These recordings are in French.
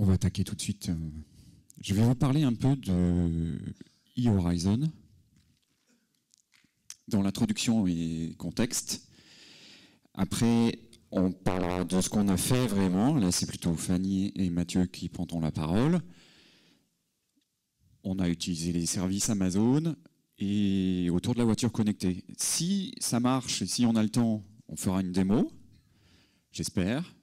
On va attaquer tout de suite. Je vais vous parler un peu de eHorizon dans l'introduction et contexte. Après, on parlera de ce qu'on a fait vraiment. Là, c'est plutôt Fanny et Mathieu qui prendront la parole. On a utilisé les services Amazon et autour de la voiture connectée. Si ça marche et si on a le temps, on fera une démo, j'espère.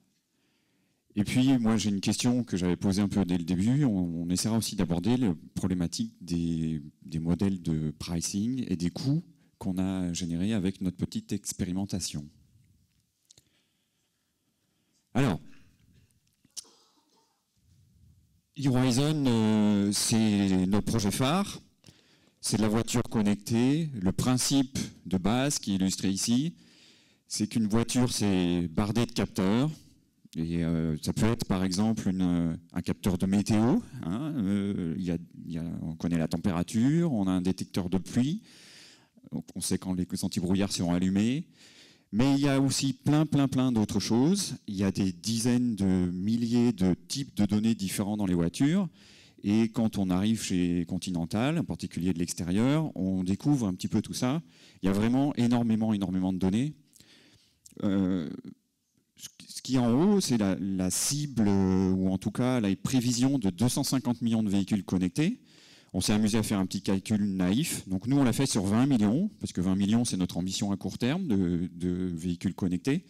Et puis, moi, j'ai une question que j'avais posée un peu dès le début. On essaiera aussi d'aborder la problématique des modèles de pricing et des coûts qu'on a générés avec notre petite expérimentation. Alors, eHorizon, c'est notre projet phare. C'est de la voiture connectée. Le principe de base qui est illustré ici, c'est qu'une voiture, c'est bardé de capteurs. Et ça peut être par exemple un capteur de météo. Hein, on connaît la température, on a un détecteur de pluie, donc on sait quand les antibrouillards seront allumés. Mais il y a aussi plein d'autres choses. Il y a des dizaines de milliers de types de données différents dans les voitures. Et quand on arrive chez Continental, en particulier de l'extérieur, on découvre un petit peu tout ça. Il y a vraiment énormément de données. Ce qui est en haut, c'est la cible, ou en tout cas la prévision de 250 millions de véhicules connectés. On s'est amusé à faire un petit calcul naïf. Donc nous, on l'a fait sur 20 millions, parce que 20 millions, c'est notre ambition à court terme de véhicules connectés.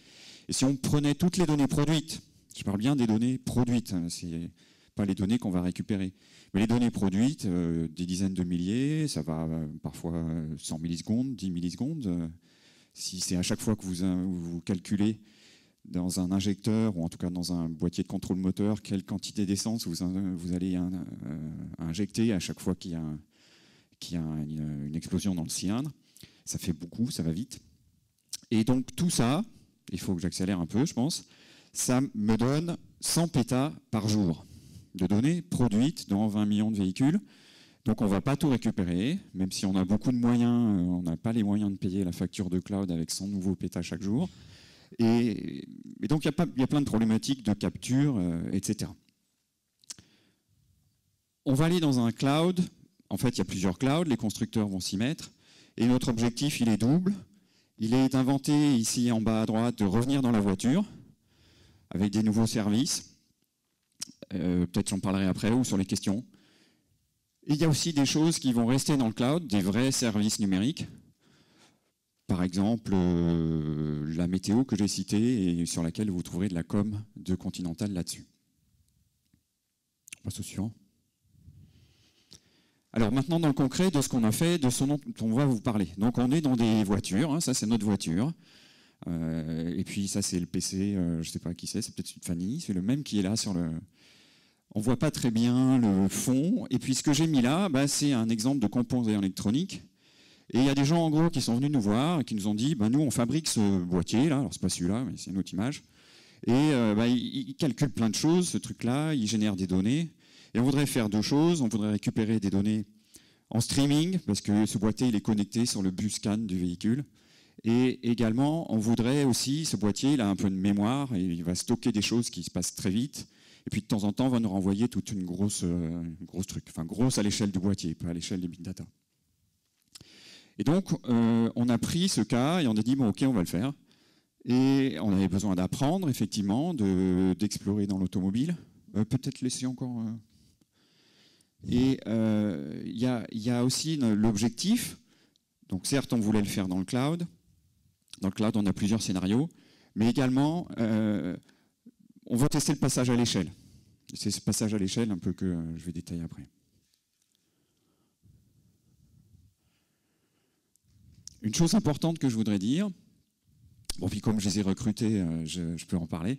Et si on prenait toutes les données produites, je parle bien des données produites, hein, c'est pas les données qu'on va récupérer, mais les données produites, des dizaines de milliers, ça va parfois 100 millisecondes, 10 millisecondes. Si c'est à chaque fois que vous calculez dans un injecteur, ou en tout cas dans un boîtier de contrôle moteur, quelle quantité d'essence vous allez injecter à chaque fois qu'il y a une explosion dans le cylindre. Ça fait beaucoup, ça va vite. Et donc tout ça, il faut que j'accélère un peu, je pense, ça me donne 100 pétas par jour de données produites dans 20 millions de véhicules. Donc on ne va pas tout récupérer, même si on a beaucoup de moyens, on n'a pas les moyens de payer la facture de cloud avec 100 nouveaux pétas chaque jour. Et donc, il y a plein de problématiques de capture, etc. On va aller dans un cloud. En fait, il y a plusieurs clouds. Les constructeurs vont s'y mettre. Et notre objectif, il est double. Il est d'inventer, ici en bas à droite, de revenir dans la voiture avec des nouveaux services. Peut-être j'en parlerai après ou sur les questions. Et il y a aussi des choses qui vont rester dans le cloud, des vrais services numériques. Par exemple, la météo que j'ai citée et sur laquelle vous trouverez de la com de Continental là-dessus. On passe au suivant. Alors maintenant, dans le concret de ce qu'on a fait, de ce dont on va vous parler. Donc on est dans des voitures, hein, ça c'est notre voiture. Et puis ça c'est le PC, je ne sais pas qui c'est peut-être Fanny, c'est le même qui est là sur le... On ne voit pas très bien le fond. Et puis ce que j'ai mis là, c'est un exemple de composants électroniques. Et il y a des gens en gros qui sont venus nous voir et qui nous ont dit nous on fabrique ce boîtier là, alors c'est pas celui-là mais c'est une autre image, et ils calculent plein de choses, ce truc là, ils génèrent des données, et on voudrait faire deux choses. On voudrait récupérer des données en streaming, parce que ce boîtier il est connecté sur le bus CAN du véhicule, et également on voudrait aussi, ce boîtier il a un peu de mémoire et il va stocker des choses qui se passent très vite, et puis de temps en temps on va nous renvoyer toute une grosse truc, enfin grosse à l'échelle du boîtier, pas à l'échelle des big data. Et donc, on a pris ce cas et on a dit, ok, on va le faire. Et on avait besoin d'apprendre, effectivement, d'explorer dans l'automobile. Peut-être laisser encore... Et il y a aussi l'objectif. Donc certes, on voulait le faire dans le cloud. Dans le cloud, on a plusieurs scénarios. Mais également, on va tester le passage à l'échelle. C'est ce passage à l'échelle un peu que je vais détailler après. Une chose importante que je voudrais dire, bon puis comme je les ai recrutés, je peux en parler.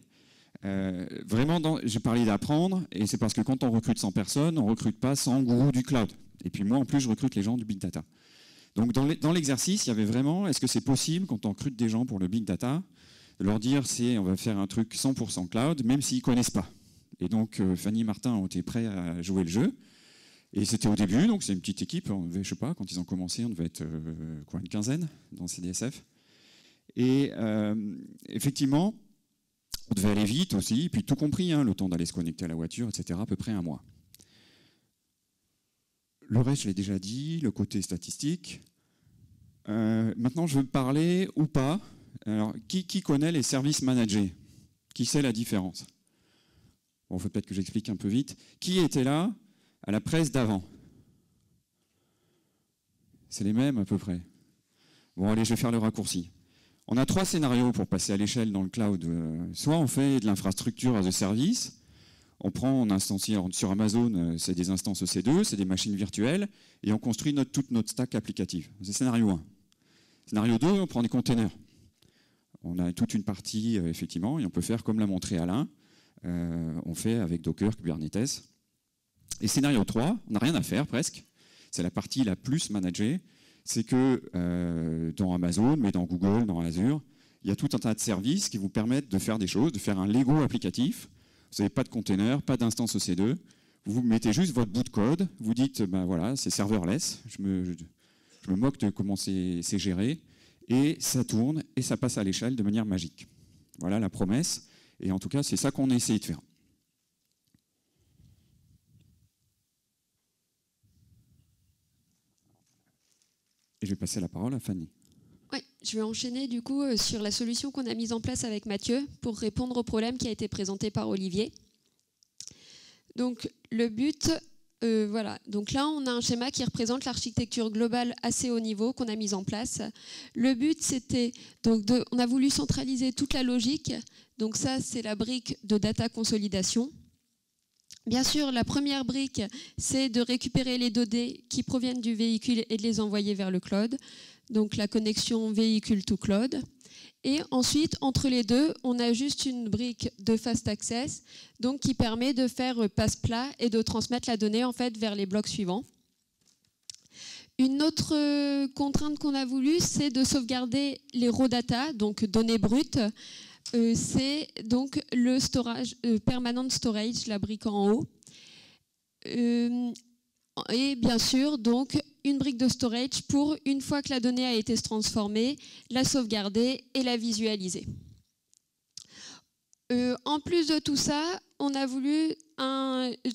Vraiment, j'ai parlé d'apprendre, et c'est parce que quand on recrute 100 personnes, on ne recrute pas 100 gourous du cloud. Et puis moi, en plus, je recrute les gens du big data. Donc dans l'exercice, il y avait vraiment, est-ce que c'est possible, quand on recrute des gens pour le big data, de leur dire, on va faire un truc 100% cloud, même s'ils ne connaissent pas. Et donc, Fanny et Martin ont été prêts à jouer le jeu. Et c'était au début, donc c'est une petite équipe, on devait, je sais pas, quand ils ont commencé, on devait être une quinzaine dans CDSF. Et effectivement, On devait aller vite aussi, puis tout compris, hein, le temps d'aller se connecter à la voiture, etc., à peu près 1 mois. Le reste, je l'ai déjà dit, le côté statistique. Maintenant, je veux parler ou pas. Alors, qui connaît les services managés? Qui sait la différence? Bon, il faut peut-être que j'explique un peu vite. Qui était là à la presse d'avant? C'est les mêmes à peu près. Bon, allez, je vais faire le raccourci. On a 3 scénarios pour passer à l'échelle dans le cloud. Soit on fait de l'infrastructure as a service, on instancie sur Amazon, c'est des instances EC2, c'est des machines virtuelles, et on construit toute notre stack applicative. C'est scénario 1. Scénario 2, on prend des containers. On a toute une partie, effectivement, et on peut faire comme l'a montré Alain, on fait avec Docker, Kubernetes. Et scénario 3, on n'a rien à faire presque, c'est la partie la plus managée, c'est que dans Amazon, mais dans Google, dans Azure, il y a tout un tas de services qui vous permettent de faire des choses, de faire un Lego applicatif. Vous n'avez pas de container, pas d'instance EC2, vous mettez juste votre bout de code, vous dites, ben voilà, c'est serverless, je me moque de comment c'est géré, et ça tourne, et ça passe à l'échelle de manière magique. Voilà la promesse, et en tout cas, c'est ça qu'on a essayé de faire. Et je vais passer la parole à Fanny. Oui, je vais enchaîner du coup sur la solution qu'on a mise en place avec Mathieu pour répondre au problème qui a été présenté par Olivier. Donc le but, voilà. Donc là on a un schéma qui représente l'architecture globale assez haut niveau qu'on a mise en place. Le but c'était donc on a voulu centraliser toute la logique. Donc ça c'est la brique de data consolidation. Bien sûr, la première brique, c'est de récupérer les données qui proviennent du véhicule et de les envoyer vers le cloud. Donc la connexion véhicule to cloud. Et ensuite, entre les deux, on a juste une brique de fast access, donc qui permet de faire passe-plat et de transmettre la donnée en fait vers les blocs suivants. Une autre contrainte qu'on a voulu, c'est de sauvegarder les raw data, donc données brutes. C'est donc le storage, permanent storage, la brique en haut. Et bien sûr, donc, une brique de storage pour, une fois que la donnée a été transformée, la sauvegarder et la visualiser. En plus de tout ça, on a voulu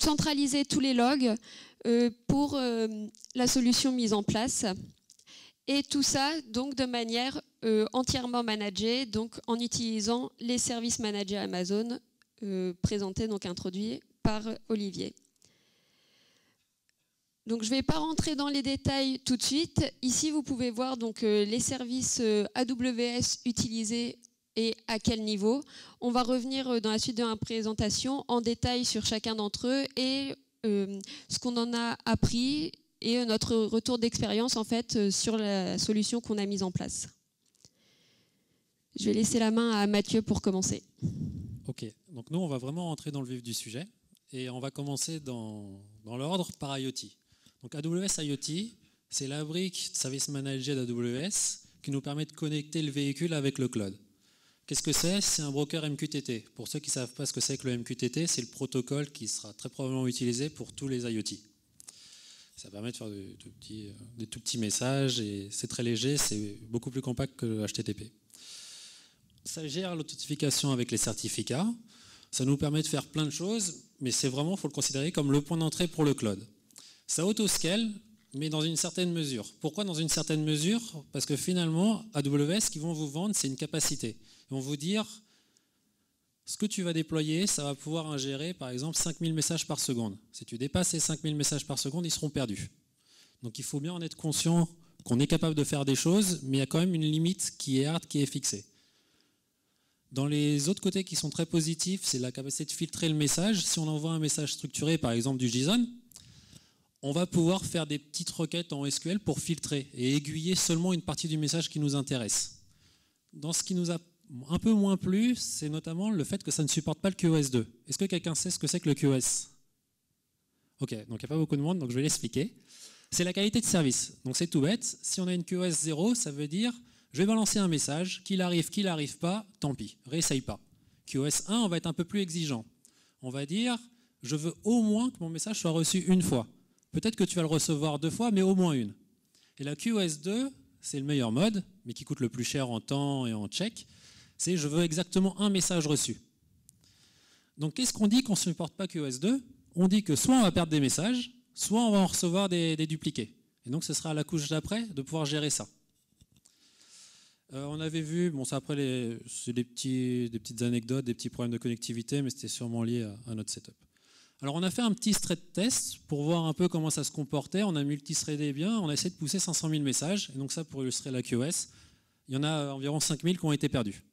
centraliser tous les logs pour la solution mise en place. Et tout ça, donc, de manière entièrement managée, donc en utilisant les services managés Amazon présentés, donc introduits par Olivier. Donc, je ne vais pas rentrer dans les détails tout de suite. Ici, vous pouvez voir donc, les services AWS utilisés et à quel niveau. On va revenir dans la suite de la présentation en détail sur chacun d'entre eux et ce qu'on en a appris et notre retour d'expérience en fait sur la solution qu'on a mise en place. Je vais laisser la main à Mathieu pour commencer. Ok, donc nous on va vraiment rentrer dans le vif du sujet et on va commencer dans l'ordre par IoT. Donc AWS IoT, c'est la brique de service manager d'AWS qui nous permet de connecter le véhicule avec le cloud. Qu'est-ce que c'est? C'est un broker MQTT. Pour ceux qui ne savent pas ce que c'est que le MQTT, c'est le protocole qui sera très probablement utilisé pour tous les IoT. Ça permet de faire des tout petits messages et c'est très léger, c'est beaucoup plus compact que le HTTP. Ça gère l'authentification avec les certificats. Ça nous permet de faire plein de choses, mais c'est vraiment, il faut le considérer comme le point d'entrée pour le cloud. Ça auto-scale, mais dans une certaine mesure. Pourquoi dans une certaine mesure? Parce que finalement, AWS, ce qu'ils vont vous vendre, c'est une capacité. Ils vont vous dire, ce que tu vas déployer, ça va pouvoir ingérer, par exemple, 5000 messages par seconde. Si tu dépasses ces 5000 messages par seconde, ils seront perdus. Donc il faut bien en être conscient qu'on est capable de faire des choses, mais il y a quand même une limite qui est hard, qui est fixée. Dans les autres côtés qui sont très positifs, c'est la capacité de filtrer le message. Si on envoie un message structuré, par exemple du JSON, on va pouvoir faire des petites requêtes en SQL pour filtrer et aiguiller seulement une partie du message qui nous intéresse. Dans ce qui nous a un peu moins plu, c'est notamment le fait que ça ne supporte pas le QoS 2. Est-ce que quelqu'un sait ce que c'est que le QoS? Ok, donc il n'y a pas beaucoup de monde, donc je vais l'expliquer. C'est la qualité de service. Donc c'est tout bête. Si on a une QoS 0, ça veut dire je vais balancer un message, qu'il arrive pas, tant pis, réessaye pas. QoS 1, on va être un peu plus exigeant. On va dire je veux au moins que mon message soit reçu une fois. Peut-être que tu vas le recevoir 2 fois, mais au moins une. Et la QoS 2, c'est le meilleur mode, mais qui coûte le plus cher en temps et en check, c'est je veux exactement un message reçu. Donc qu'est-ce qu'on dit qu'on ne supporte pas QoS 2? On dit que soit on va perdre des messages, soit on va en recevoir des dupliqués. Et donc ce sera à la couche d'après de pouvoir gérer ça. On avait vu, bon ça après c'est des petites anecdotes, des petits problèmes de connectivité, mais c'était sûrement lié à notre setup. Alors on a fait un petit thread test pour voir un peu comment ça se comportait. On a multithreadé bien, on a essayé de pousser 500 000 messages. Et donc ça, pour illustrer la QoS, il y en a environ 5000 qui ont été perdus.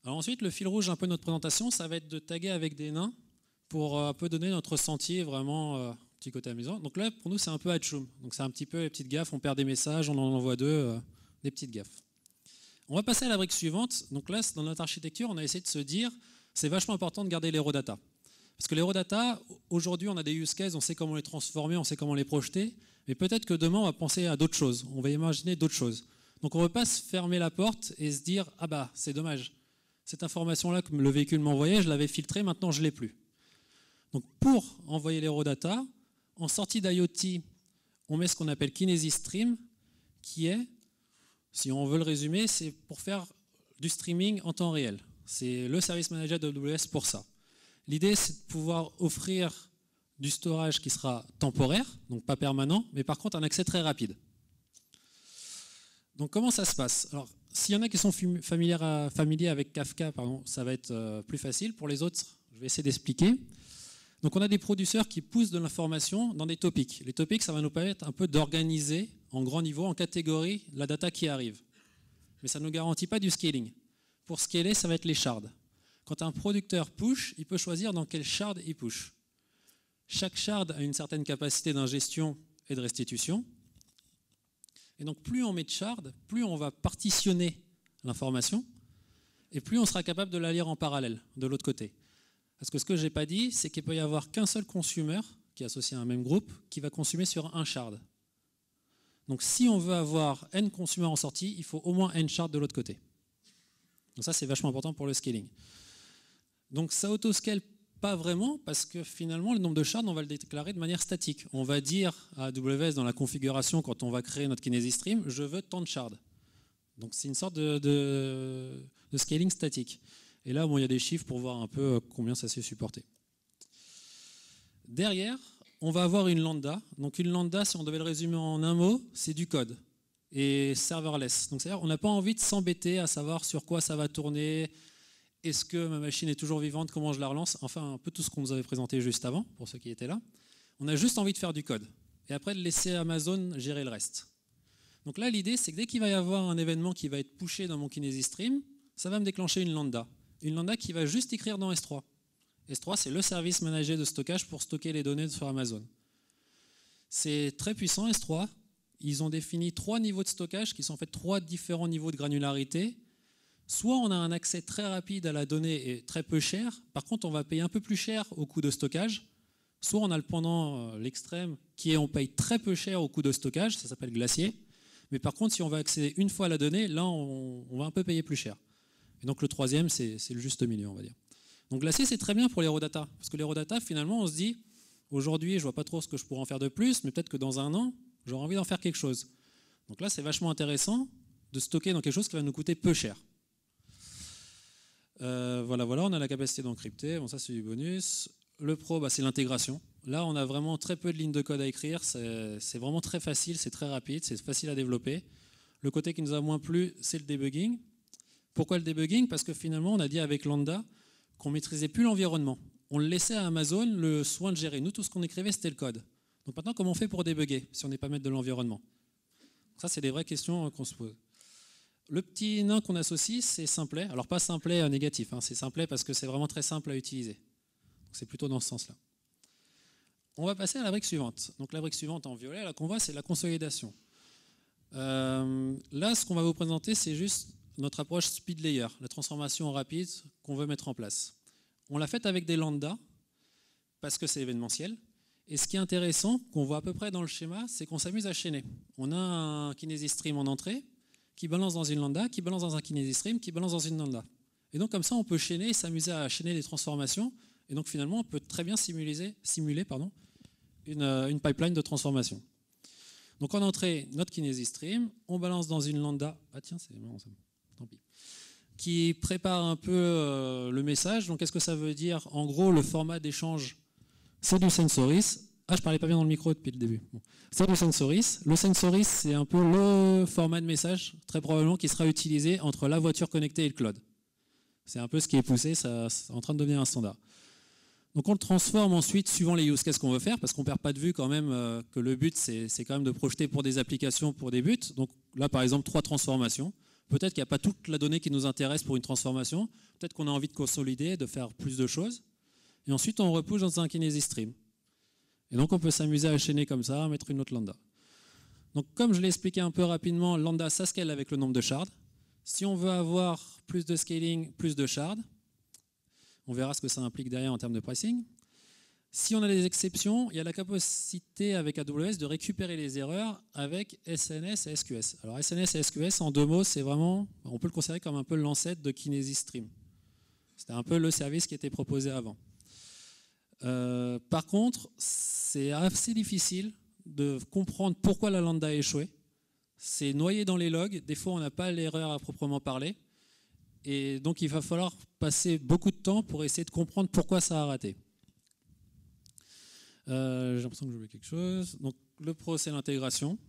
Alors ensuite, le fil rouge un peu de notre présentation, ça va être de taguer avec des nains pour un peu donner notre sentier vraiment petit côté amusant. Donc là, pour nous, c'est un peu hatchoum. Donc c'est un petit peu les petites gaffes, on perd des messages, on en envoie deux, des petites gaffes. On va passer à la brique suivante. Donc là, dans notre architecture, on a essayé de se dire, c'est vachement important de garder les raw data. Parce que les raw data, aujourd'hui, on a des use cases, on sait comment les transformer, on sait comment les projeter, mais peut-être que demain, on va penser à d'autres choses, on va imaginer d'autres choses. Donc on ne veut pas se fermer la porte et se dire « Ah bah, c'est dommage, cette information-là que le véhicule m'envoyait, je l'avais filtrée, maintenant je ne l'ai plus. » Donc pour envoyer les raw data, en sortie d'IoT, on met ce qu'on appelle Kinesis Stream, qui est, si on veut le résumer, c'est pour faire du streaming en temps réel. C'est le service manager de AWS pour ça. L'idée, c'est de pouvoir offrir du storage qui sera temporaire, donc pas permanent, mais par contre un accès très rapide. Donc comment ça se passe? Alors, s'il y en a qui sont familiers avec Kafka, ça va être plus facile. Pour les autres, je vais essayer d'expliquer. Donc on a des producteurs qui poussent de l'information dans des topics. Les topics, ça va nous permettre un peu d'organiser en grand niveau, en catégorie, la data qui arrive. Mais ça ne nous garantit pas du scaling. Pour scaler, ça va être les shards. Quand un producteur push, il peut choisir dans quel shard il push. Chaque shard a une certaine capacité d'ingestion et de restitution. Et donc plus on met de shards, plus on va partitionner l'information et plus on sera capable de la lire en parallèle de l'autre côté. Parce que ce que je n'ai pas dit, c'est qu'il peut y avoir qu'un seul consumer qui est associé à un même groupe qui va consommer sur un shard. Donc si on veut avoir n consommateurs en sortie, il faut au moins n shards de l'autre côté. Donc ça, c'est vachement important pour le scaling. Donc ça auto-scale pas vraiment parce que finalement le nombre de shards on va le déclarer de manière statique. On va dire à AWS dans la configuration quand on va créer notre Kinesis Stream, je veux tant de shards. Donc c'est une sorte de scaling statique. Et là bon, il y a des chiffres pour voir un peu combien ça s'est supporté. Derrière, on va avoir une lambda. Donc une lambda, si on devait le résumer en un mot, c'est du code et serverless. Donc c'est-à-dire on n'a pas envie de s'embêter à savoir sur quoi ça va tourner. Est-ce que ma machine est toujours vivante? Comment je la relance? Enfin, un peu tout ce qu'on nous avait présenté juste avant, pour ceux qui étaient là. On a juste envie de faire du code. Et après, de laisser Amazon gérer le reste. Donc là, l'idée, c'est que dès qu'il va y avoir un événement qui va être pushé dans mon Kinesis Stream, ça va me déclencher une lambda. Une lambda qui va juste écrire dans S3. S3, c'est le service managé de stockage pour stocker les données sur Amazon. C'est très puissant, S3. Ils ont défini 3 niveaux de stockage qui sont en fait 3 différents niveaux de granularité. Soit on a un accès très rapide à la donnée et très peu cher, par contre on va payer un peu plus cher au coût de stockage, soit on a le pendant l'extrême qui est on paye très peu cher au coût de stockage, ça s'appelle glacier, mais par contre si on va accéder une fois à la donnée, là on va un peu payer plus cher. Et donc le troisième c'est le juste milieu on va dire. Donc glacier c'est très bien pour les raw data, parce que les raw data finalement on se dit, aujourd'hui je vois pas trop ce que je pourrais en faire de plus, mais peut-être que dans un an j'aurai envie d'en faire quelque chose. Donc là c'est vachement intéressant de stocker dans quelque chose qui va nous coûter peu cher. Voilà, on a la capacité d'encrypter, bon ça c'est du bonus. Le pro, c'est l'intégration. Là on a vraiment très peu de lignes de code à écrire, c'est vraiment très facile, c'est très rapide, c'est facile à développer. Le côté qui nous a moins plu, c'est le debugging. Pourquoi le debugging? Parce que finalement on a dit avec Lambda qu'on ne maîtrisait plus l'environnement. On le laissait à Amazon le soin de gérer. Nous tout ce qu'on écrivait c'était le code. Donc maintenant comment on fait pour débugger si on n'est pas maître de l'environnement? Ça c'est des vraies questions qu'on se pose. Le petit nain qu'on associe, c'est Simplet. Alors pas Simplet négatif, c'est Simplet parce que c'est vraiment très simple à utiliser. C'est plutôt dans ce sens-là. On va passer à la brique suivante. Donc la brique suivante en violet, là qu'on voit, c'est la consolidation. Là, ce qu'on va vous présenter, c'est juste notre approche speed layer, la transformation rapide qu'on veut mettre en place. On l'a faite avec des lambdas parce que c'est événementiel. Et ce qui est intéressant, qu'on voit à peu près dans le schéma, c'est qu'on s'amuse à chaîner. On a un Kinesis Stream en entrée, qui balance dans une lambda, qui balance dans un Kinesis Stream, qui balance dans une lambda. Et donc comme ça, on peut chaîner et s'amuser à chaîner les transformations. Et donc finalement, on peut très bien simuler une pipeline de transformation. Donc en entrée, notre Kinesis Stream, on balance dans une lambda. Ah tiens, c'est marrant ça. Tant pis. qui prépare un peu le message. Donc, qu'est-ce que ça veut dire? En gros, le format d'échange, c'est du Sensoris. Ah, je parlais pas bien dans le micro depuis le début. Bon. C'est du Sensoris. Le Sensoris, c'est un peu le format de message, très probablement, qui sera utilisé entre la voiture connectée et le cloud. C'est un peu ce qui est poussé, ça, c'est en train de devenir un standard. Donc on le transforme ensuite suivant les use cases qu'on veut faire, parce qu'on ne perd pas de vue quand même que le but, c'est quand même de projeter pour des applications, pour des buts. Donc là, par exemple, 3 transformations. Peut-être qu'il n'y a pas toute la donnée qui nous intéresse pour une transformation. Peut-être qu'on a envie de consolider, de faire plus de choses. Et ensuite, on repousse dans un Kinesis Stream. Et donc, on peut s'amuser à enchaîner comme ça, à mettre une autre lambda. Donc, comme je l'ai expliqué un peu rapidement, lambda, ça scale avec le nombre de shards. Si on veut avoir plus de scaling, plus de shards, on verra ce que ça implique derrière en termes de pricing. Si on a des exceptions, il y a la capacité avec AWS de récupérer les erreurs avec SNS et SQS. Alors, SNS et SQS, en 2 mots, c'est vraiment, on peut le considérer comme un peu l'ancêtre de Kinesis Stream. C'était un peu le service qui était proposé avant. Par contre, c'est assez difficile de comprendre pourquoi la lambda a échoué. C'est noyé dans les logs. Des fois, on n'a pas l'erreur à proprement parler. Et donc, il va falloir passer beaucoup de temps pour essayer de comprendre pourquoi ça a raté. J'ai l'impression que j'ai oublié quelque chose. Donc, le pro, c'est l'intégration.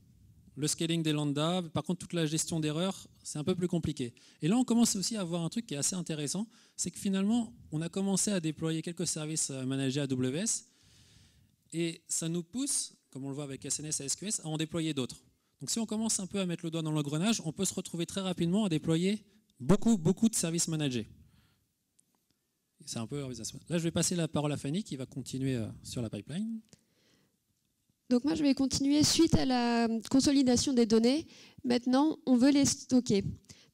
Le scaling des lambda. Par contre, toute la gestion d'erreurs, c'est un peu plus compliqué. Et là, on commence aussi à avoir un truc qui est assez intéressant. C'est que finalement, on a commencé à déployer quelques services managés AWS. Et ça nous pousse, comme on le voit avec SNS et SQS, à en déployer d'autres. Donc si on commence un peu à mettre le doigt dans l'engrenage, on peut se retrouver très rapidement à déployer beaucoup de services managés. C'est un peu... Là, je vais passer la parole à Fanny qui va continuer sur la pipeline. Donc moi, je vais continuer suite à la consolidation des données. Maintenant, on veut les stocker.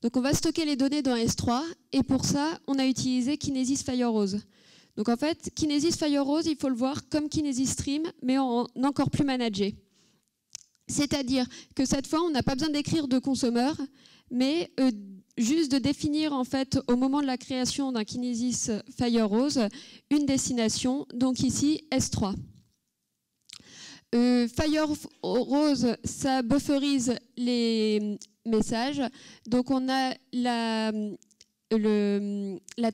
Donc on va stocker les données dans S3 et pour ça, on a utilisé Kinesis Firehose. Donc en fait, Kinesis Firehose, il faut le voir comme Kinesis Stream, mais en encore plus managé. C'est-à-dire que cette fois, on n'a pas besoin d'écrire de consommeur, mais juste de définir en fait au moment de la création d'un Kinesis Firehose une destination, donc ici S3. Firehose, ça bufferise les messages, donc on a la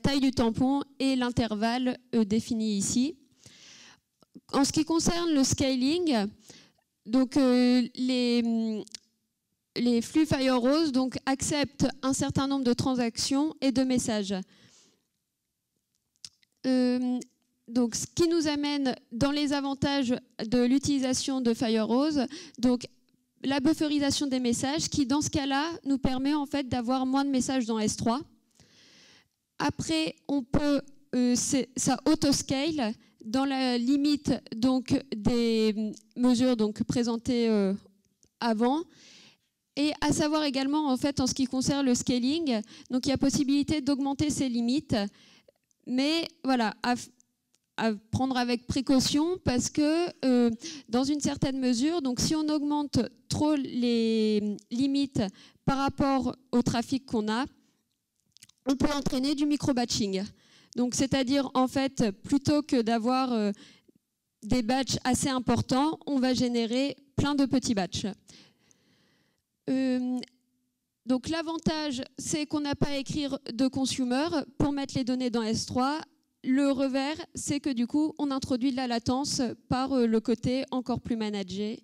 taille du tampon et l'intervalle défini ici. En ce qui concerne le scaling, donc les flux Firehose donc acceptent un certain nombre de transactions et de messages. Donc, ce qui nous amène dans les avantages de l'utilisation de Firehose, donc la bufferisation des messages, qui dans ce cas-là nous permet en fait d'avoir moins de messages dans S3. Après, on peut, ça auto-scale dans la limite donc des mesures donc présentées avant. Et à savoir également en fait en ce qui concerne le scaling, donc il y a possibilité d'augmenter ces limites, mais voilà, à prendre avec précaution parce que dans une certaine mesure, donc si on augmente trop les limites par rapport au trafic qu'on a, on peut entraîner du micro-batching. Donc c'est-à-dire en fait, plutôt que d'avoir des batchs assez importants, on va générer plein de petits batchs. Donc l'avantage, c'est qu'on n'a pas à écrire de consumer pour mettre les données dans S3. Le revers, c'est que du coup, on introduit de la latence par le côté encore plus managé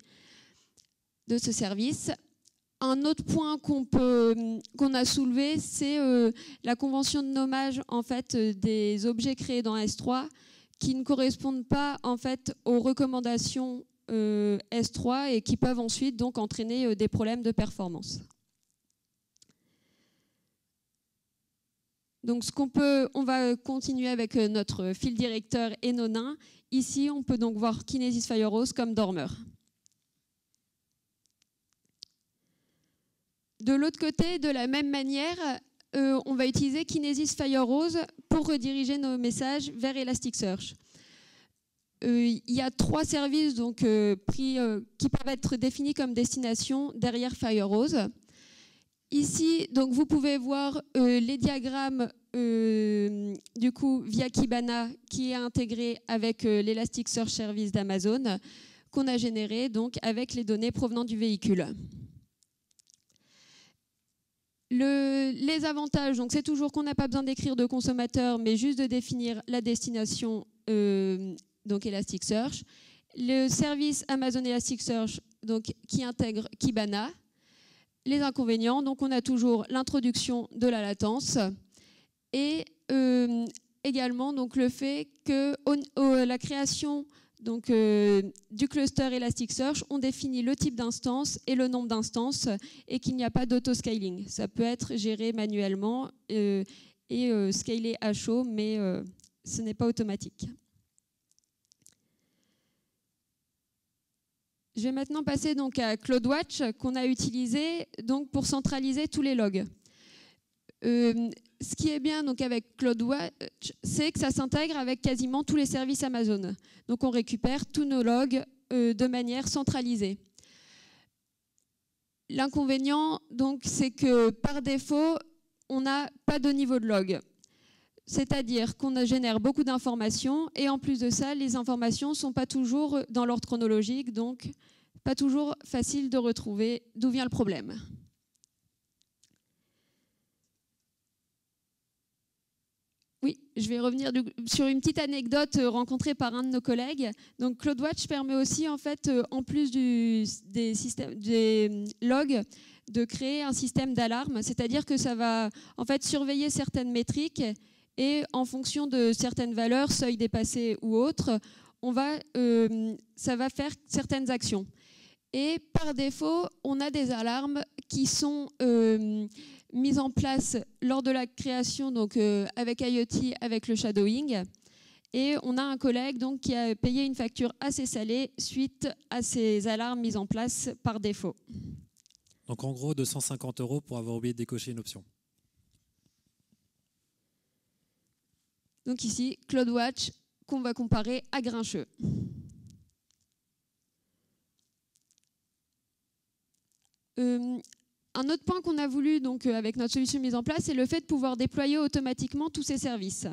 de ce service. Un autre point qu'on a soulevé, c'est la convention de nommage en fait, des objets créés dans S3 qui ne correspondent pas en fait, aux recommandations S3 et qui peuvent ensuite donc, entraîner des problèmes de performance. Donc, on va continuer avec notre fil directeur et nos nains. Ici, on peut donc voir Kinesis Firehose comme dormeur. De l'autre côté, de la même manière, on va utiliser Kinesis Firehose pour rediriger nos messages vers Elasticsearch. Il y a 3 services donc, qui peuvent être définis comme destination derrière Firehose. Ici, donc, vous pouvez voir les diagrammes du coup, via Kibana qui est intégré avec l'Elasticsearch Service d'Amazon qu'on a généré donc, avec les données provenant du véhicule. Les avantages, donc c'est toujours qu'on n'a pas besoin d'écrire de consommateur, mais juste de définir la destination, donc Elasticsearch. Le service Amazon Elasticsearch, donc, qui intègre Kibana. Les inconvénients, donc on a toujours l'introduction de la latence et également donc, le fait que la création donc, du cluster Elasticsearch, on définit le type d'instance et le nombre d'instances et qu'il n'y a pas d'auto-scaling. Ça peut être géré manuellement et scalé à chaud, mais ce n'est pas automatique. Je vais maintenant passer donc à CloudWatch qu'on a utilisé donc, pour centraliser tous les logs. Ce qui est bien donc, avec CloudWatch, c'est que ça s'intègre avec quasiment tous les services Amazon. Donc on récupère tous nos logs de manière centralisée. L'inconvénient, donc, c'est que par défaut, on n'a pas de niveau de log. C'est-à-dire qu'on génère beaucoup d'informations et en plus de ça, les informations ne sont pas toujours dans l'ordre chronologique, donc pas toujours facile de retrouver d'où vient le problème. Oui, je vais revenir sur une petite anecdote rencontrée par un de nos collègues. Donc CloudWatch permet aussi, en fait, en plus des logs, de créer un système d'alarme, c'est-à-dire que ça va en fait surveiller certaines métriques et en fonction de certaines valeurs, seuil dépassé ou autres, ça va faire certaines actions. Et par défaut, on a des alarmes qui sont mises en place lors de la création, donc avec IoT, avec le shadowing. Et on a un collègue donc, qui a payé une facture assez salée suite à ces alarmes mises en place par défaut. Donc en gros, 250 € pour avoir oublié de décocher une option. Donc ici, CloudWatch qu'on va comparer à Grincheux. Un autre point qu'on a voulu donc, avec notre solution mise en place, c'est le fait de pouvoir déployer automatiquement tous ces services.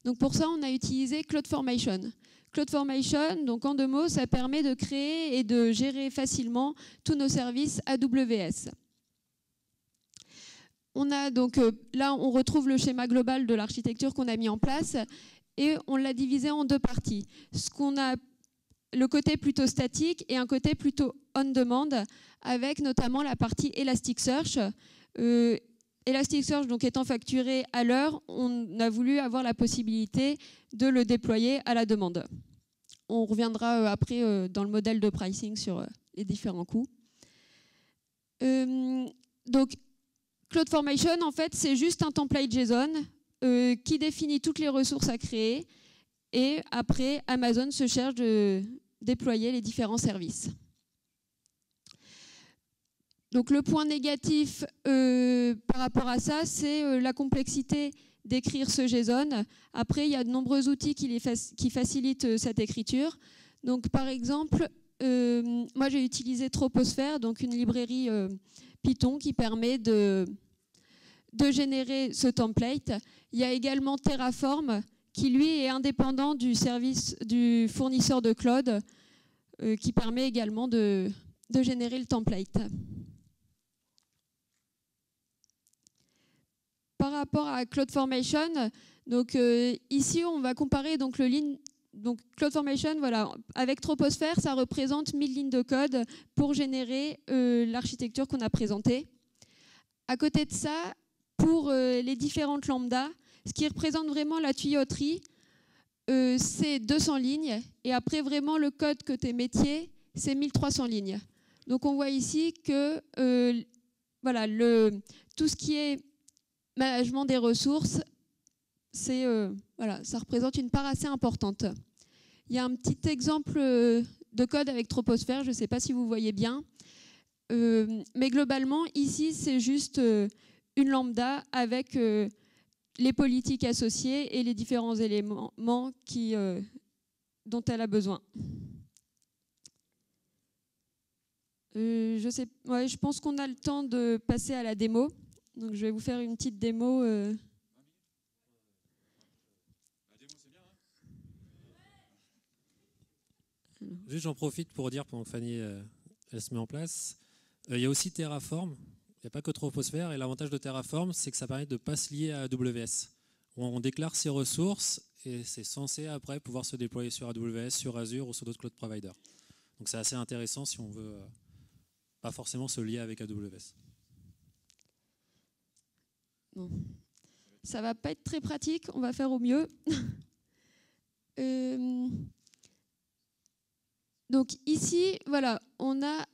Donc pour ça, on a utilisé CloudFormation. CloudFormation, donc en 2 mots, ça permet de créer et de gérer facilement tous nos services AWS. On a donc, là, on retrouve le schéma global de l'architecture qu'on a mis en place et on l'a divisé en 2 parties. Ce qu'on a le côté plutôt statique et un côté plutôt on-demand, avec notamment la partie Elasticsearch. Elasticsearch donc étant facturé à l'heure, on a voulu avoir la possibilité de le déployer à la demande. On reviendra après dans le modèle de pricing sur les différents coûts. Donc, CloudFormation, en fait, c'est juste un template JSON qui définit toutes les ressources à créer et après, Amazon se charge de déployer les différents services. Donc le point négatif par rapport à ça, c'est la complexité d'écrire ce JSON. Après, il y a de nombreux outils qui facilitent cette écriture. Donc par exemple, moi j'ai utilisé Troposphere, donc une librairie Python qui permet de générer ce template. Il y a également Terraform qui lui est indépendant du service du fournisseur de cloud qui permet également de générer le template. Par rapport à CloudFormation, donc ici on va comparer donc donc CloudFormation, voilà, avec Troposphere, ça représente 1000 lignes de code pour générer l'architecture qu'on a présentée. À côté de ça, pour les différentes lambdas, ce qui représente vraiment la tuyauterie, c'est 200 lignes. Et après, vraiment, le code côté métier, c'est 1300 lignes. Donc, on voit ici que voilà, tout ce qui est management des ressources, voilà, ça représente une part assez importante. Il y a un petit exemple de code avec Troposphere, je ne sais pas si vous voyez bien. Mais globalement, ici, c'est juste une lambda avec les politiques associées et les différents éléments dont elle a besoin. Je pense qu'on a le temps de passer à la démo. Donc je vais vous faire une petite démo. La démo, c'est bien, hein ? Juste, j'en profite pour dire, pendant que Fanny elle se met en place, il y a aussi Terraform. Il n'y a pas que Troposphère. Et l'avantage de Terraform, c'est que ça permet de ne pas se lier à AWS. On déclare ses ressources et c'est censé après pouvoir se déployer sur AWS, sur Azure ou sur d'autres cloud providers. Donc c'est assez intéressant si on veut pas forcément se lier avec AWS. Bon. Ça va pas être très pratique, on va faire au mieux. Donc ici, voilà, on a...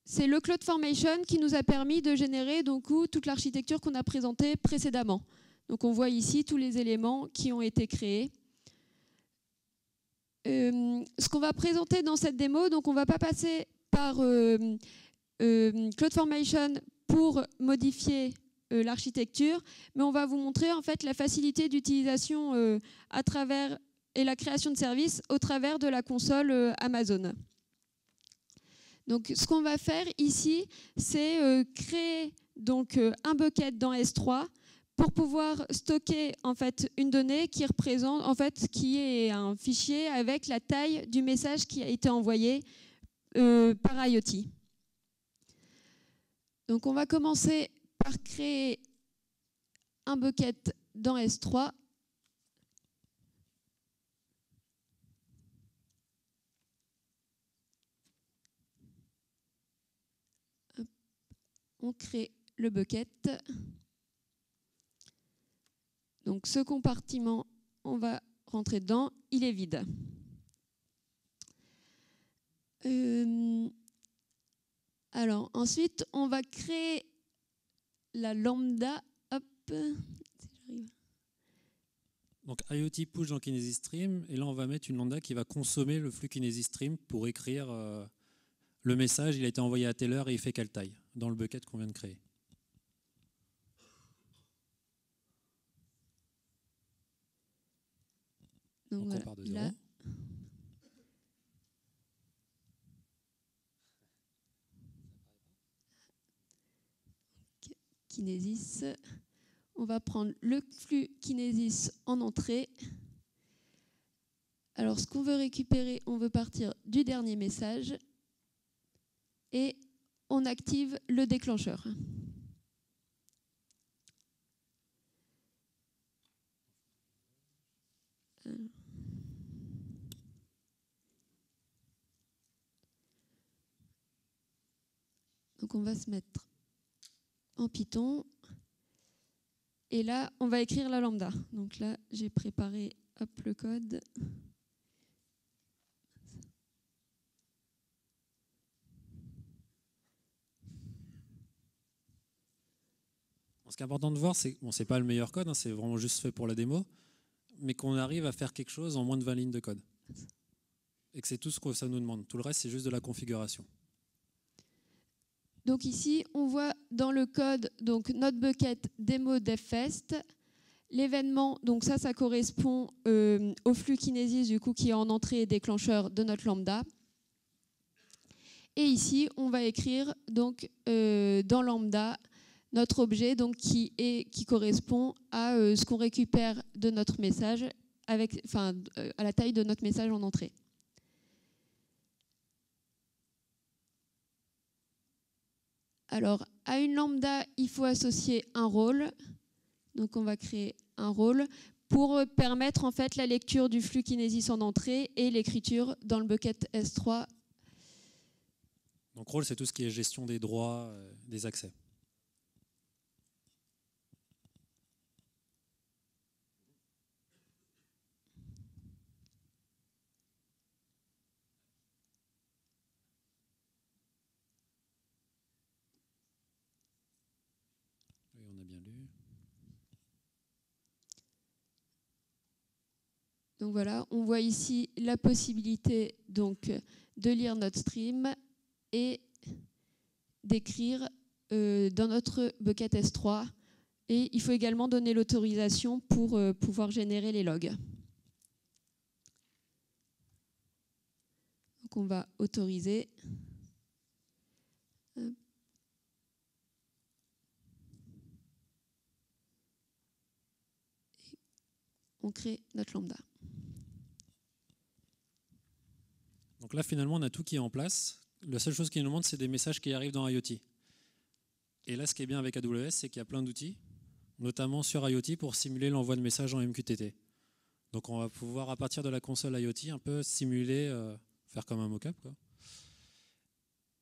c'est le CloudFormation qui nous a permis de générer donc, toute l'architecture qu'on a présentée précédemment. Donc on voit ici tous les éléments qui ont été créés. Ce qu'on va présenter dans cette démo, donc on ne va pas passer par CloudFormation pour modifier l'architecture, mais on va vous montrer en fait la facilité d'utilisation à travers et la création de services au travers de la console Amazon. Donc, ce qu'on va faire ici, c'est créer donc, un bucket dans S3 pour pouvoir stocker en fait, une donnée qui représente, en fait, qui est un fichier avec la taille du message qui a été envoyé par IoT. Donc, on va commencer par créer un bucket dans S3. On crée le bucket. Donc ce compartiment, on va rentrer dedans, il est vide. Alors ensuite, on va créer la lambda. Hop, si j'arrive. Donc IoT push dans Kinesis Stream, et là on va mettre une lambda qui va consommer le flux Kinesis Stream pour écrire le message, il a été envoyé à telle heure et il fait quelle taille dans le bucket qu'on vient de créer. Donc on voilà, part de 0. là. Kinesis. On va prendre le flux Kinesis en entrée. Alors, ce qu'on veut récupérer, on veut partir du dernier message et on active le déclencheur. Donc, on va se mettre en Python. Et là, on va écrire la lambda. Donc là, j'ai préparé hop, le code. Ce qui est important de voir, c'est que c'est pas le meilleur code, hein, c'est vraiment juste fait pour la démo, mais qu'on arrive à faire quelque chose en moins de 20 lignes de code. Et que c'est tout ce que ça nous demande. Tout le reste, c'est juste de la configuration. Donc ici, on voit dans le code donc notre bucket démo devfest. L'événement, donc ça correspond au flux Kinesis du coup, qui est en entrée et déclencheur de notre lambda. Et ici, on va écrire donc, dans lambda notre objet donc, qui correspond à ce qu'on récupère de notre message, à la taille de notre message en entrée. Alors, à une lambda, il faut associer un rôle. Donc, on va créer un rôle pour permettre en fait la lecture du flux Kinesis en entrée et l'écriture dans le bucket S3. Donc, rôle, c'est tout ce qui est gestion des droits, des accès. Donc voilà, on voit ici la possibilité donc, de lire notre stream et d'écrire dans notre bucket S3. Et il faut également donner l'autorisation pour pouvoir générer les logs. Donc on va autoriser. On crée notre lambda. Donc là, finalement, on a tout qui est en place. La seule chose qu'il nous montre, c'est des messages qui arrivent dans IoT. Et là, ce qui est bien avec AWS, c'est qu'il y a plein d'outils, notamment sur IoT, pour simuler l'envoi de messages en MQTT. Donc on va pouvoir, à partir de la console IoT, un peu simuler, faire comme un mock-up, quoi,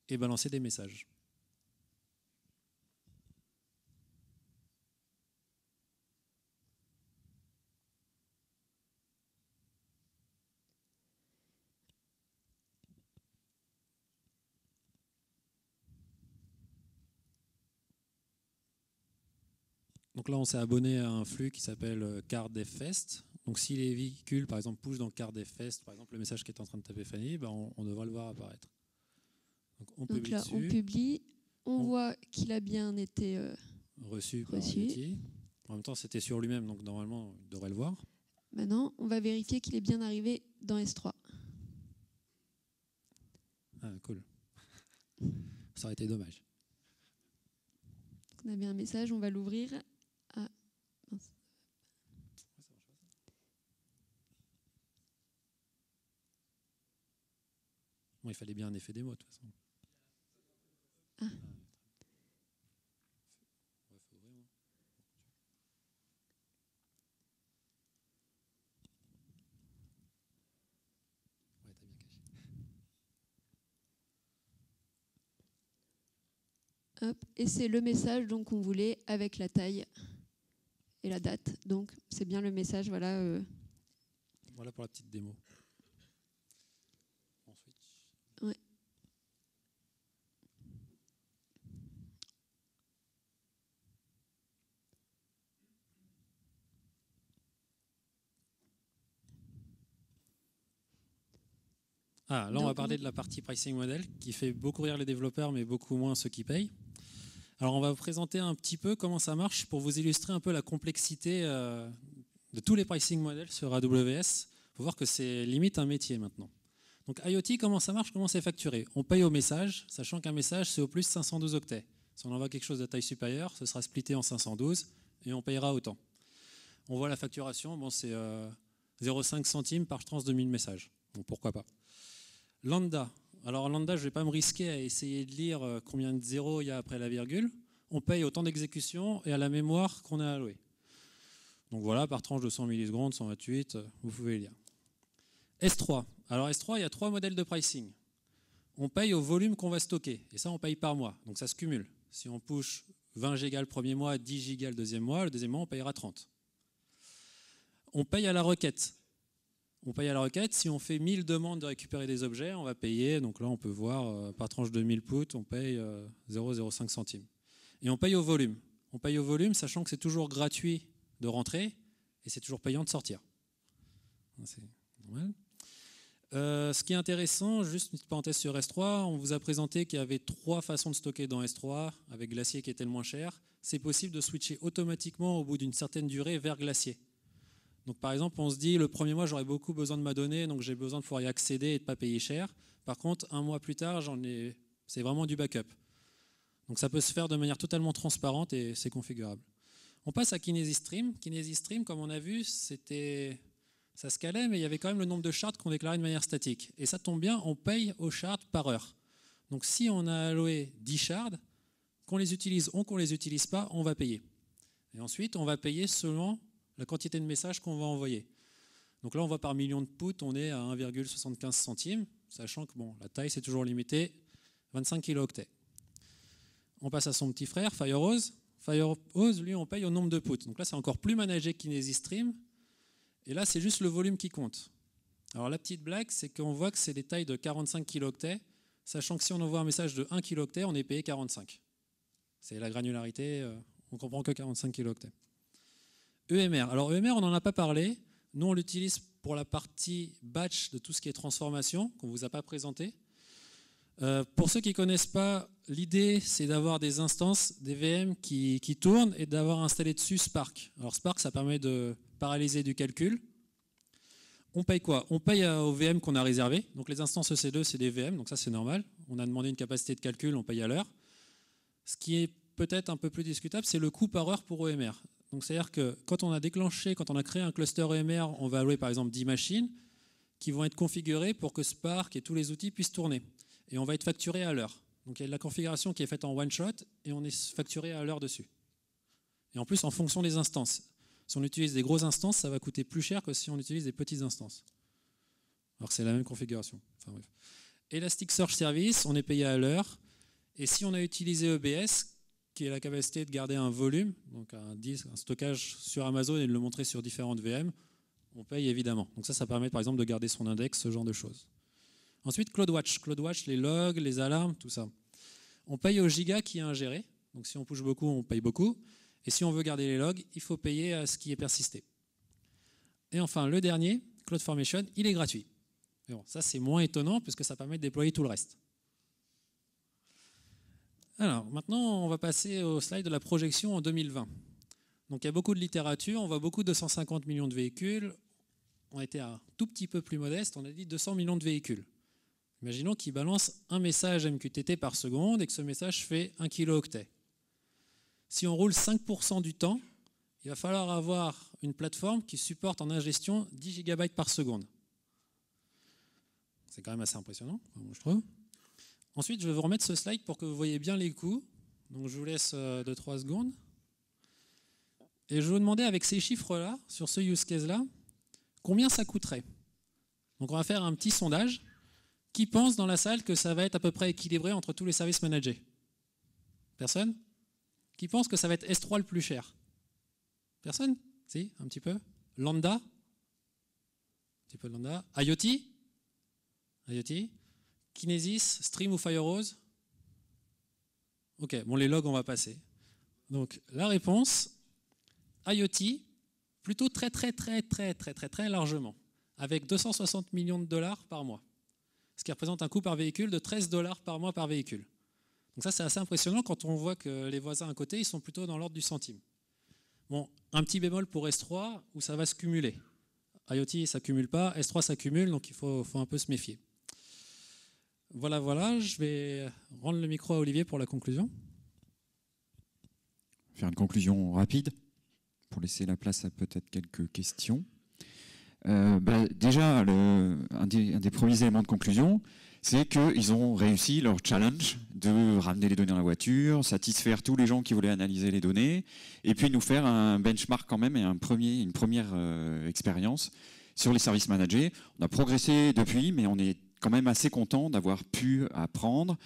et balancer des messages. Donc là, on s'est abonné à un flux qui s'appelle CardDevFest. Donc si les véhicules, par exemple, push dans CardDevFest, par exemple, le message qui est en train de taper Fanny, ben on devra le voir apparaître. Donc là, on publie, on voit qu'il a bien été reçu par IoT. En même temps, c'était sur lui-même, donc normalement, il devrait le voir. Maintenant, on va vérifier qu'il est bien arrivé dans S3. Ah, cool. Ça aurait été dommage. On a bien un message, on va l'ouvrir. Ah, mince. Bon, il fallait bien un effet démo, de toute façon. Ah. Hop, et c'est le message donc qu'on voulait avec la taille et la date. Donc c'est bien le message, voilà. Voilà pour la petite démo. On switch. Ouais. Ah, là, on va parler de la partie pricing model qui fait beaucoup rire les développeurs, mais beaucoup moins ceux qui payent. Alors, on va vous présenter un petit peu comment ça marche pour vous illustrer un peu la complexité de tous les pricing models sur AWS. Il faut voir que c'est limite un métier maintenant. Donc, IoT, comment ça marche, comment c'est facturé? On paye au message, sachant qu'un message, c'est au plus 512 octets. Si on envoie quelque chose de taille supérieure, ce sera splitté en 512 et on payera autant. On voit la facturation, bon, c'est 0,5 centimes par trans de 1000 messages. Bon, pourquoi pas. Lambda. Alors lambda, je ne vais pas me risquer à essayer de lire combien de zéros il y a après la virgule. On paye au temps d'exécution et à la mémoire qu'on a allouée. Donc voilà, par tranche de 100 millisecondes, 128, vous pouvez lire. S3. Alors S3, il y a 3 modèles de pricing. On paye au volume qu'on va stocker. Et ça, on paye par mois. Donc ça se cumule. Si on push 20 gigas le premier mois, 10 gigas le deuxième mois, on payera 30. On paye à la requête. On paye à la requête. Si on fait 1000 demandes de récupérer des objets, on va payer. Donc là, on peut voir par tranche de 1000 puts, on paye 0,05 centimes. Et on paye au volume. On paye au volume, sachant que c'est toujours gratuit de rentrer et c'est toujours payant de sortir. C'est normal. Ce qui est intéressant, juste une petite parenthèse sur S3, on vous a présenté qu'il y avait 3 façons de stocker dans S3, avec Glacier qui était le moins cher. C'est possible de switcher automatiquement au bout d'une certaine durée vers Glacier. Donc par exemple, on se dit, le premier mois, j'aurai beaucoup besoin de ma donnée, donc j'ai besoin de pouvoir y accéder et de ne pas payer cher. Par contre, un mois plus tard, c'est vraiment du backup. Donc ça peut se faire de manière totalement transparente et c'est configurable. On passe à Kinesis Stream. Kinesis Stream, comme on a vu, ça scalait, mais il y avait quand même le nombre de shards qu'on déclarait de manière statique. Et ça tombe bien, on paye aux shards par heure. Donc si on a alloué 10 shards, qu'on les utilise ou qu'on ne les utilise pas, on va payer. Et ensuite, on va payer selon la quantité de messages qu'on va envoyer. Donc là, on voit par million de puts, on est à 1,75 centimes, sachant que bon, la taille, c'est toujours limité, 25 kilooctets. On passe à son petit frère, Firehose. Firehose, lui, on paye au nombre de puts. Donc là, c'est encore plus managé que Kinesis Stream. Et là, c'est juste le volume qui compte. Alors la petite blague, c'est qu'on voit que c'est des tailles de 45 kilooctets, sachant que si on envoie un message de 1 kilooctet, on est payé 45. C'est la granularité, on ne comprend que 45 kilooctets. EMR. Alors EMR, on n'en a pas parlé. Nous, on l'utilise pour la partie batch de tout ce qui est transformation, qu'on ne vous a pas présenté. Pour ceux qui ne connaissent pas, l'idée, c'est d'avoir des instances, des VM qui tournent et d'avoir installé dessus Spark. Alors Spark, ça permet de paralyser du calcul. On paye quoi? On paye aux VM qu'on a réservées. Donc les instances EC2, c'est des VM, donc ça c'est normal. On a demandé une capacité de calcul, on paye à l'heure. Ce qui est peut-être un peu plus discutable, c'est le coût par heure pour EMR. Donc c'est-à-dire que quand on a créé un cluster EMR, on va allouer par exemple 10 machines qui vont être configurées pour que Spark et tous les outils puissent tourner. et on va être facturé à l'heure. Donc il y a de la configuration qui est faite en one shot et on est facturé à l'heure dessus. Et en plus, en fonction des instances. Si on utilise des grosses instances, ça va coûter plus cher que si on utilise des petites instances. Alors que c'est la même configuration. Enfin, bref. Elasticsearch Service, on est payé à l'heure. Et si on a utilisé EBS, qui est la capacité de garder un volume, donc un disque, un stockage sur Amazon et de le montrer sur différentes VM, on paye évidemment. Donc ça permet par exemple de garder son index, ce genre de choses. Ensuite, CloudWatch. CloudWatch, les logs, les alarmes, tout ça. On paye au giga qui est ingéré. Donc si on push beaucoup, on paye beaucoup. Et si on veut garder les logs, il faut payer à ce qui est persisté. Et enfin, le dernier, CloudFormation, il est gratuit. Mais bon, ça, c'est moins étonnant puisque ça permet de déployer tout le reste. Alors, maintenant, on va passer au slide de la projection en 2020. Donc, il y a beaucoup de littérature. On voit beaucoup de 250 millions de véhicules. On était un tout petit peu plus modeste. On a dit 200 millions de véhicules. Imaginons qu'il balance un message MQTT par seconde et que ce message fait 1 kilooctet. Si on roule 5% du temps, il va falloir avoir une plateforme qui supporte en ingestion 10 gigabytes par seconde. C'est quand même assez impressionnant, je trouve. Ensuite, je vais vous remettre ce slide pour que vous voyez bien les coûts. Donc, je vous laisse 2-3 secondes. Et je vais vous demander, avec ces chiffres-là, sur ce use case-là, combien ça coûterait. Donc, on va faire un petit sondage. Qui pense dans la salle que ça va être à peu près équilibré entre tous les services managés? Personne? Qui pense que ça va être S3 le plus cher? Personne? Si, un petit peu. Lambda? Un petit peu de Lambda. IoT? IoT? Kinesis, Stream ou Firehose? Ok, bon, les logs, on va passer. Donc, la réponse, IoT, plutôt très largement, avec 260 millions de dollars par mois. Ce qui représente un coût par véhicule de 13 $ par mois par véhicule. Donc ça, c'est assez impressionnant quand on voit que les voisins à côté, ils sont plutôt dans l'ordre du centime. Bon, un petit bémol pour S3, où ça va se cumuler. IoT, ça ne cumule pas, S3, ça cumule, donc il faut un peu se méfier. Voilà, je vais rendre le micro à Olivier pour la conclusion. Faire une conclusion rapide, pour laisser la place à peut-être quelques questions. Déjà, un des premiers éléments de conclusion, c'est qu'ils ont réussi leur challenge de ramener les données dans la voiture, satisfaire tous les gens qui voulaient analyser les données, et puis nous faire un benchmark quand même et une première expérience sur les services managés. On a progressé depuis, mais on est quand même assez content d'avoir pu apprendre.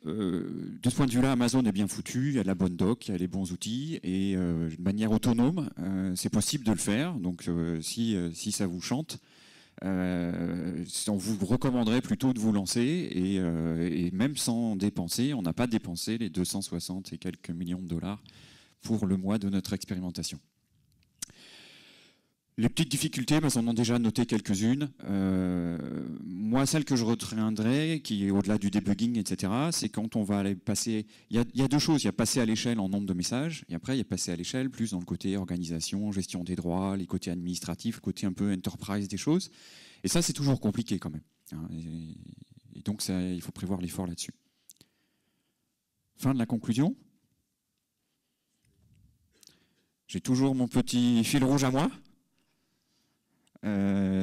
De ce point de vue-là, Amazon est bien foutu, il y a la bonne doc, il y a les bons outils, et de manière autonome, c'est possible de le faire. Donc si ça vous chante, on vous recommanderait plutôt de vous lancer, et même sans dépenser, on n'a pas dépensé les 260 et quelques millions de dollars pour le mois de notre expérimentation. Les petites difficultés, on en a déjà noté quelques-unes. Moi, celle que je retiendrai, qui est au-delà du debugging, etc., c'est quand on va aller passer... Il y a deux choses. Il y a passer à l'échelle en nombre de messages, et après, il y a passer à l'échelle plus dans le côté organisation, gestion des droits, les côtés administratifs, le côté un peu enterprise des choses. Et ça, c'est toujours compliqué quand même. Et donc, il faut prévoir l'effort là-dessus. Fin de la conclusion. J'ai toujours mon petit fil rouge à moi.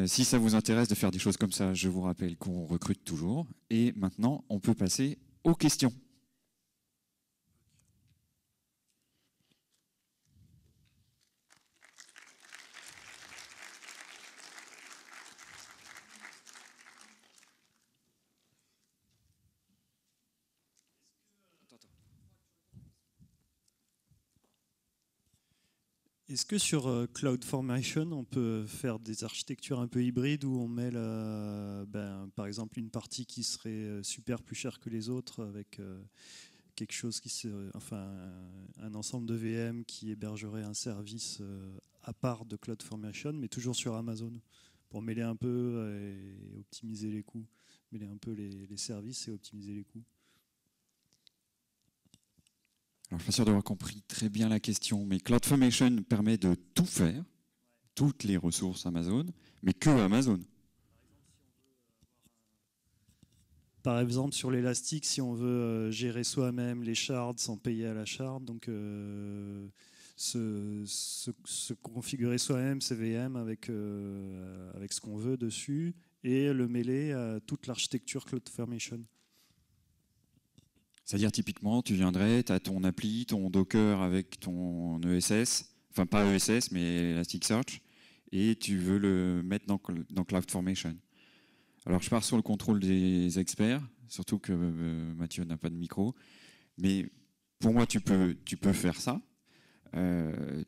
Si ça vous intéresse de faire des choses comme ça, je vous rappelle qu'on recrute toujours. Et maintenant, on peut passer aux questions. Est-ce que sur CloudFormation, on peut faire des architectures un peu hybrides où on met, par exemple, une partie qui serait super plus chère que les autres avec quelque chose un ensemble de VM qui hébergerait un service à part de CloudFormation, mais toujours sur Amazon, pour mêler un peu et optimiser les coûts, mêler un peu les services et optimiser les coûts. Alors, je ne suis pas sûr d'avoir compris très bien la question, mais CloudFormation permet de tout faire, toutes les ressources Amazon, mais que Amazon. Par exemple, sur l'Elastic, si on veut gérer soi-même les shards sans payer à la shard, donc se configurer soi-même ces VM avec ce qu'on veut dessus et le mêler à toute l'architecture CloudFormation. C'est-à-dire, typiquement, tu viendrais, tu as ton appli, ton Docker avec ton ESS, enfin pas ESS, mais Elasticsearch, et tu veux le mettre dans CloudFormation. Alors, je pars sur le contrôle des experts, surtout que Mathieu n'a pas de micro, mais pour moi, tu peux faire ça.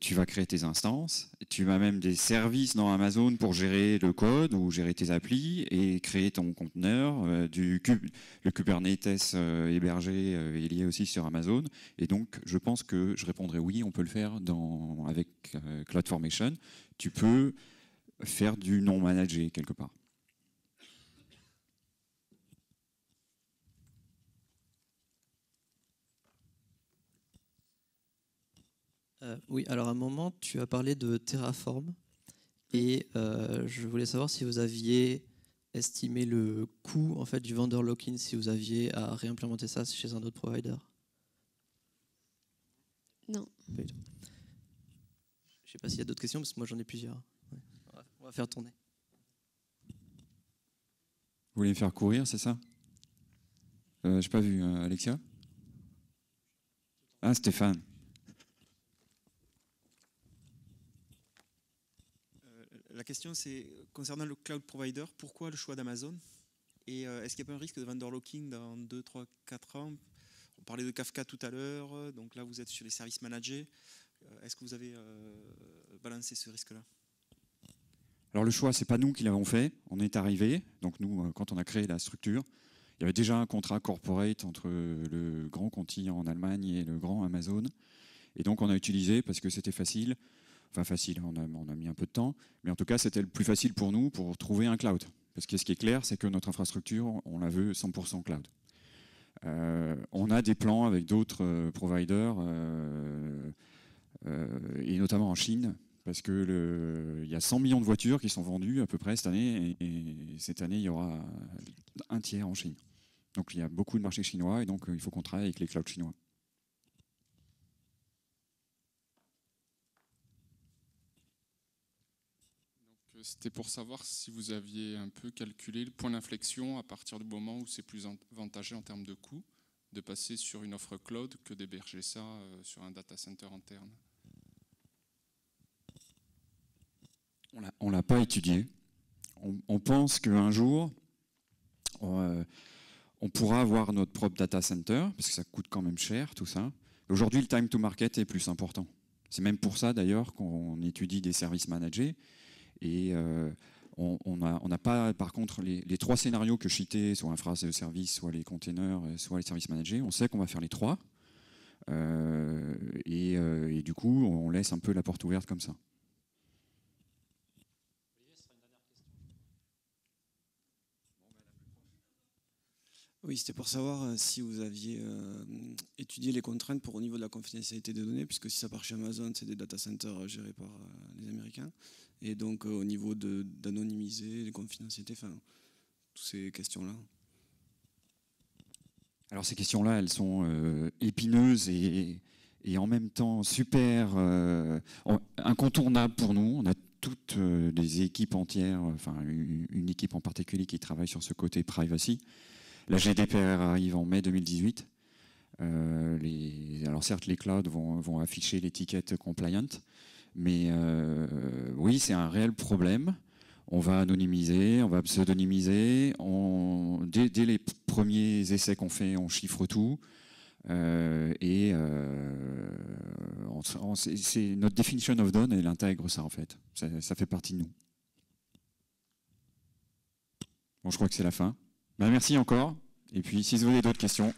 Tu vas créer tes instances, tu as même des services dans Amazon pour gérer le code ou gérer tes applis et créer ton conteneur. Le Kubernetes hébergé est lié aussi sur Amazon. Et donc, je pense que je répondrai oui, on peut le faire avec CloudFormation. Tu peux faire du non-managé quelque part. Oui, alors à un moment, tu as parlé de Terraform et je voulais savoir si vous aviez estimé le coût en fait, du vendor lock-in, si vous aviez à réimplémenter ça chez un autre provider. Non. Je ne sais pas s'il y a d'autres questions, parce que moi j'en ai plusieurs. Ouais. On va faire tourner. Vous voulez me faire courir, c'est ça? Je n'ai pas vu, Alexia? Ah, Stéphane. La question, c'est concernant le cloud provider, pourquoi le choix d'Amazon? Et est-ce qu'il n'y a pas un risque de vendor locking dans 2, 3, 4 ans? On parlait de Kafka tout à l'heure, donc là vous êtes sur les services managés. Est-ce que vous avez balancé ce risque-là? Alors le choix, c'est pas nous qui l'avons fait. On est arrivé, donc nous, quand on a créé la structure, il y avait déjà un contrat corporate entre le grand Conti en Allemagne et le grand Amazon. Et donc on a utilisé parce que c'était facile. Enfin facile, on a mis un peu de temps, mais en tout cas c'était le plus facile pour nous pour trouver un cloud. Parce que ce qui est clair, c'est que notre infrastructure, on la veut 100% cloud. On a des plans avec d'autres providers, et notamment en Chine, parce qu'il y a 100 millions de voitures qui sont vendues à peu près cette année, et cette année il y aura un tiers en Chine. Donc il y a beaucoup de marchés chinois, et donc il faut qu'on travaille avec les clouds chinois. C'était pour savoir si vous aviez un peu calculé le point d'inflexion à partir du moment où c'est plus avantageux en termes de coût de passer sur une offre cloud que d'héberger ça sur un data center interne. On ne l'a pas étudié. On pense qu'un jour, on pourra avoir notre propre data center, parce que ça coûte quand même cher, tout ça. Aujourd'hui, le time to market est plus important. C'est même pour ça, d'ailleurs, qu'on étudie des services managés. Et on n'a pas, par contre, les 3 scénarios que je citais, soit infra as a service, soit les containers, soit les services managés. On sait qu'on va faire les 3. Et du coup, on laisse un peu la porte ouverte comme ça. Oui, c'était pour savoir si vous aviez étudié les contraintes au niveau de la confidentialité des données, puisque si ça part chez Amazon, c'est des data centers gérés par les Américains. Et donc au niveau d'anonymiser, de confidentialité, enfin, toutes ces questions-là. Alors ces questions-là, elles sont épineuses et en même temps super incontournables pour nous. On a toutes des équipes entières, enfin une équipe en particulier qui travaille sur ce côté privacy. La GDPR arrive en mai 2018. Alors certes, les clouds vont afficher l'étiquette compliant, mais oui, c'est un réel problème. On va anonymiser, on va pseudonymiser. Dès les premiers essais qu'on fait, on chiffre tout. C'est notre definition of done, elle intègre ça en fait. Ça fait partie de nous. Bon, je crois que c'est la fin. Ben, merci encore. Et puis, si vous avez d'autres questions.